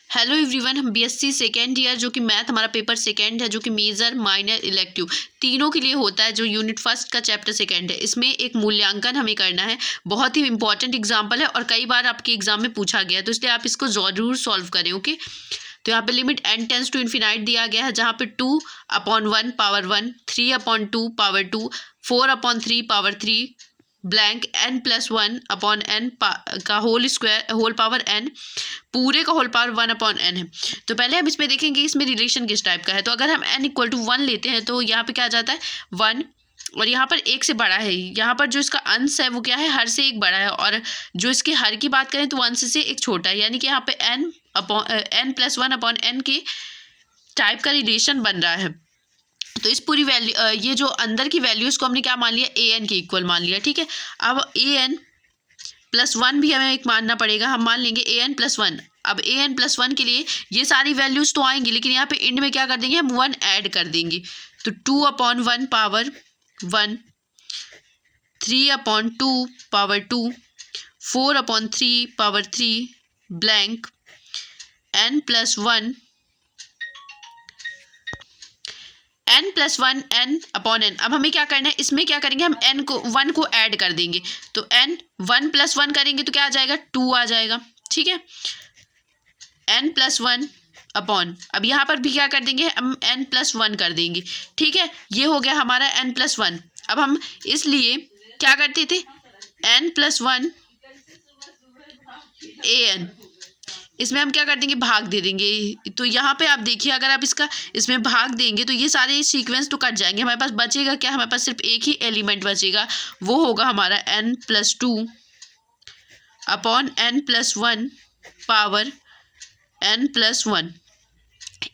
Hello everyone, हम BSc second year जो कि मैथ हमारा पेपर सेकेंड है, जो कि मेजर माइनर इलेक्टिव तीनों के लिए होता है। जो यूनिट फर्स्ट का चैप्टर सेकेंड है, इसमें एक मूल्यांकन हमें करना है। बहुत ही इंपॉर्टेंट एग्जाम्पल है और कई बार आपके एग्जाम में पूछा गया है, तो इसलिए आप इसको ज़रूर सॉल्व करें। ओके, तो यहाँ पे limit n tends to infinite दिया गया है, जहाँ पे 2/1 power 1, 3/2 power 2, 4/3 power 3 blank n+1/n का whole square whole power n पूरे का होल पावर 1/n है। तो पहले हम इसमें देखेंगे इसमें रिलेशन किस टाइप का है। तो अगर हम n=1 लेते हैं तो यहाँ पे क्या आ जाता है 1, और यहाँ पर एक से बड़ा है। यहाँ पर जो इसका अंश है वो क्या है, हर से एक बड़ा है, और जो इसके हर की बात करें तो अंश से एक छोटा है, यानी कि यहाँ पे n+1/n के टाइप का रिलेशन बन रहा है। तो इस पूरी वैल्यू ये जो अंदर की वैल्यूज़ को हमने क्या मान लिया, an के इक्वल मान लिया। ठीक है, अब an+1 भी हमें एक मानना पड़ेगा। हम मान लेंगे an+1। अब an+1 के लिए ये सारी वैल्यूज़ तो आएंगी, लेकिन यहाँ पे इंड में क्या कर देंगे, हम 1 ऐड कर देंगे। तो 2/1 power 1, 3/2 power 2, 4/3 power 3 blank n+1 n+1 n/n। अब हमें क्या करना है, इसमें क्या करेंगे, हम n को ऐड कर देंगे। तो n1+1 करेंगे तो क्या आ जाएगा, 2 आ जाएगा। ठीक है, n+1 अब यहाँ पर भी क्या कर देंगे, हम n+1 कर देंगे। ठीक है, ये हो गया हमारा n+1। अब हम इसलिए क्या करते थे, n+1 an, इसमें हम क्या कर देंगे, भाग दे देंगे। तो यहाँ पे आप देखिए, अगर आप इसका इसमें भाग देंगे तो ये सारे सीक्वेंस तो कट जाएंगे। हमारे पास बचेगा क्या, हमारे पास सिर्फ एक ही एलिमेंट बचेगा, वो होगा हमारा n+2/n+1 पावर n+1।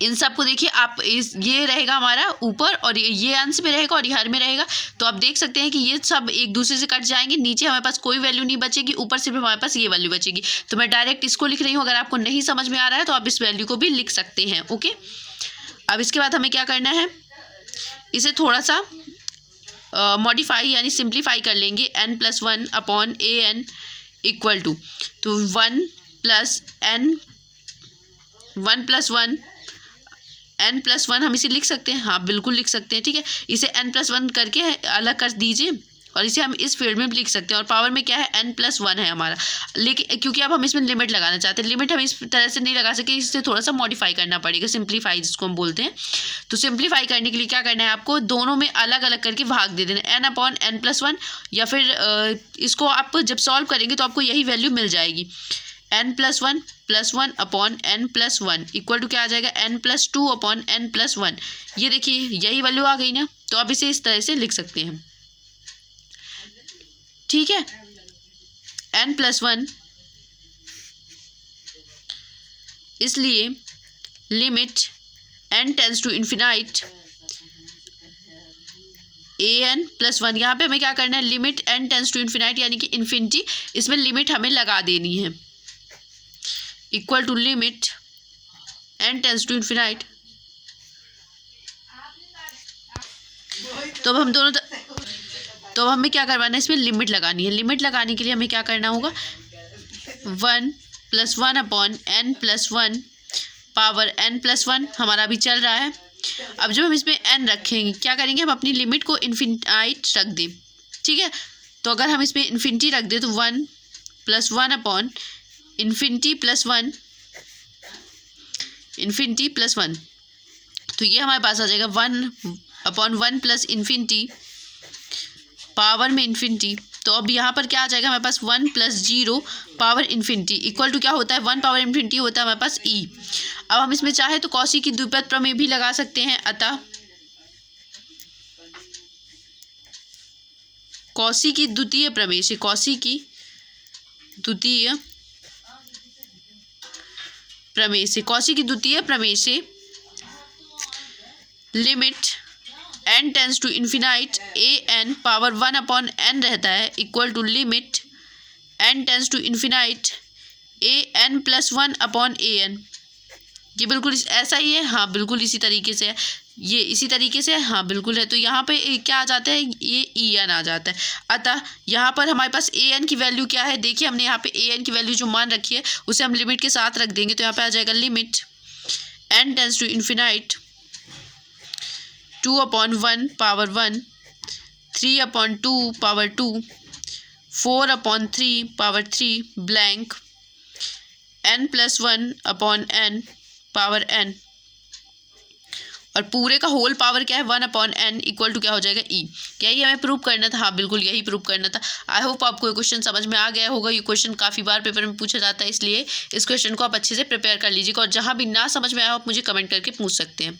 इन सबको देखिए आप, ये रहेगा हमारा ऊपर, और ये अंश में रहेगा और ये हर में रहेगा। तो आप देख सकते हैं कि ये सब एक दूसरे से कट जाएंगे। नीचे हमारे पास कोई वैल्यू नहीं बचेगी, ऊपर सिर्फ हमारे पास ये वैल्यू बचेगी। तो मैं डायरेक्ट इसको लिख रही हूँ। अगर आपको नहीं समझ में आ रहा है तो आप इस वैल्यू को भी लिख सकते हैं। ओके, अब इसके बाद हमें क्या करना है, इसे थोड़ा सा मॉडिफाई यानी सिंप्लीफाई कर लेंगे। n+1/an इक्वल टू, तो 1+1 n+1 हम इसे लिख सकते हैं, हाँ बिल्कुल लिख सकते हैं। ठीक है, इसे n+1 करके अलग कर दीजिए, और इसे हम इस फील्ड में भी लिख सकते हैं। और पावर में क्या है, n+1 है हमारा। लेकिन क्योंकि अब हम इसमें लिमिट लगाना चाहते हैं, लिमिट हम इस तरह से नहीं लगा सके, इससे थोड़ा सा मॉडिफाई करना पड़ेगा, सिंप्लीफाई जिसको हम बोलते हैं। तो सिंप्लीफाई करने के लिए क्या करना है, आपको दोनों में अलग अलग करके भाग दे देना, n/n+1, या फिर इसको आप जब सॉल्व करेंगे तो आपको यही वैल्यू मिल जाएगी। n+1/n+1 इक्वल टू क्या आ जाएगा, n+2/n+1। ये देखिए यही वैल्यू आ गई ना, तो आप इसे इस तरह से लिख सकते हैं। ठीक है, n+1, इसलिए limit n tends to infinite an+1। यहाँ पे हमें क्या करना है, limit n tends to infinite यानी कि इन्फिनिटी, इसमें लिमिट हमें लगा देनी है, equal to limit n tends to infinite. तो अब हम दोनों तो अब हमें क्या करवाना है, इसमें लिमिट लगानी है। लिमिट लगाने के लिए हमें क्या करना होगा, 1+1/n+1 पावर n+1 हमारा अभी चल रहा है। अब जब हम इसमें n रखेंगे, क्या करेंगे, हम अपनी लिमिट को इन्फिनाइट रख दें। ठीक है, तो अगर हम इसमें इन्फिनिटी रख दें तो 1+1/∞+1 +1, तो ये हमारे पास आ जाएगा 1/1 प्लस इन्फिनिटी पावर में इन्फिनिटी। तो अब यहाँ पर क्या आ जाएगा हमारे पास, 1 + 0 पावर इन्फिनिटी इक्वल टू क्या होता है, 1 पावर इन्फिनिटी होता है हमारे पास e। अब हम इसमें चाहे तो कौशी की द्विपद प्रमेय भी लगा सकते हैं, अतः कौशी की द्वितीय प्रमेय से, कौशी की द्वितीय प्रमेय से limit n tends to infinite an power 1/n रहता है, equal to limit n tends to infinite an+1/an। ये बिल्कुल ऐसा ही है, हाँ बिल्कुल इसी तरीके से है। ये इसी तरीके से, हाँ बिल्कुल है। तो यहाँ पे क्या आ जाता है, ये ई एन आ जाता है। अतः यहाँ पर हमारे पास ए एन की वैल्यू क्या है, देखिए हमने यहाँ पे ए एन की वैल्यू जो मान रखी है उसे हम लिमिट के साथ रख देंगे। तो यहाँ पे आ जाएगा limit n tends to infinite 2/1 power 1, 3/2 power 2, 4/3 power 3 blank, n+1/n power n, और पूरे का होल पावर क्या है 1/n इक्वल टू क्या हो जाएगा ई। यही हमें प्रूव करना था, हाँ बिल्कुल यही प्रूव करना था। आई होप आपको ये क्वेश्चन समझ में आ गया होगा। ये क्वेश्चन काफ़ी बार पेपर में पूछा जाता है, इसलिए इस क्वेश्चन को आप अच्छे से प्रिपेयर कर लीजिएगा, और जहाँ भी ना समझ में आया हो आप मुझे कमेंट करके पूछ सकते हैं।